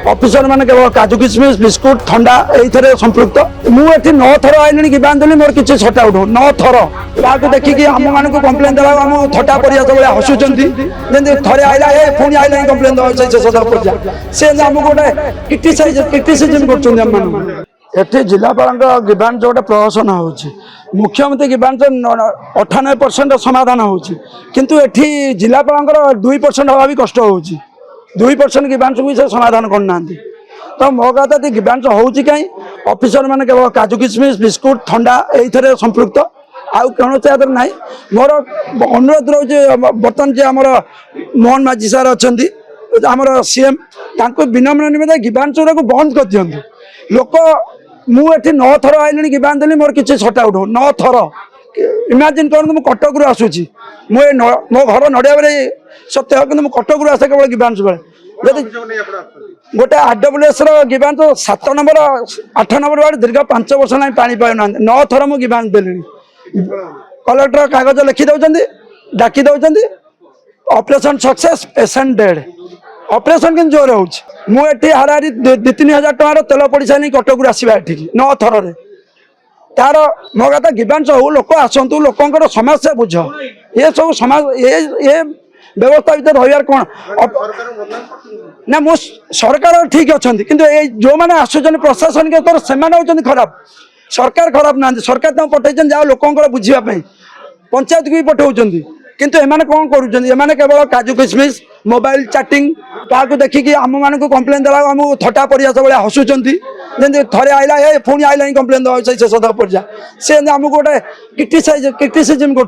officer मैंने केवल काजू किशमिश बिस्कुट ठंडा ये संपृक्त मुझे 9 थर आईली कि मोर किसी छटा उठ 9 थर क्या देखिकी आम मान को कम्प्लेन देवा आम थटा परिया सब हसुँच थे आईला पुणी आईला कम्प्लेन दे सदा परिया सी आमको गोटे क्रिटिसिजम कर एठी जिलापाल गिभांस गोटे प्रहसन हो मुख्यमंत्री गिभांस 98% समाधान होंतु एठी जिलापाल 2% हवा भी कष्ट हो 2% गिभांस भी से समाधान करना तो मो कहता गिभांस हो कहीं अफिसर मैंने केवल काजू किशमिश बिस्कुट ठंडा ये संपृक्त आउ कौन ना मोर अनुरोध रोचे बर्तमान जी आम मोहन माझी सार अच्छा आमर सीएम विनम्र निमित्त गिभांस को बंद कर दिखाँ लोक मुझे 9 थर आईली कि मोर किसी छटा उठ 9 थर इमेजिन कर कटक आसूसी मुझे मो घर नड़िया सत्य कि कटक आसे केवल गिभांस बेले गोटे आरडब्ल्यूएस गिभांस 7 नंबर 8 नंबर वार्ड दीर्घ 5 वर्ष ना पानी पाऊना 9 थर मुझे गिभांस देली कलेक्टर कागज लिखि दौरान डाकी दौरान operation success patient dead operation कि जोर होती हाराहारी 2-3 हजार टकर तेल पड़ी सारे कटक आसवा 9 थर तार मो कहता गिभांस हो लोक आसतु लोकर समस्या बुझ ये सब समाज ये व्यवस्था भर रही कौन ना मो सरकार ठीक अच्छा कि जो मैंने आसुन प्रशासनिक स्तर से खराब सरकार खराब ना सरकार पठे जाओ लोकर बुझापी पंचायत को भी पठाऊँ किंतु एमाने कौन करुँच केवल काजू किशमिश मोबाइल चैटिंग क्या देखिकी आम मान को कम्प्लेन देवा आम थटा परिया सब हसुँच थे आईला पुणी आईला कम्प्लेन दे सदा परिया सी आमको गोटे क्रिटिसिजम कर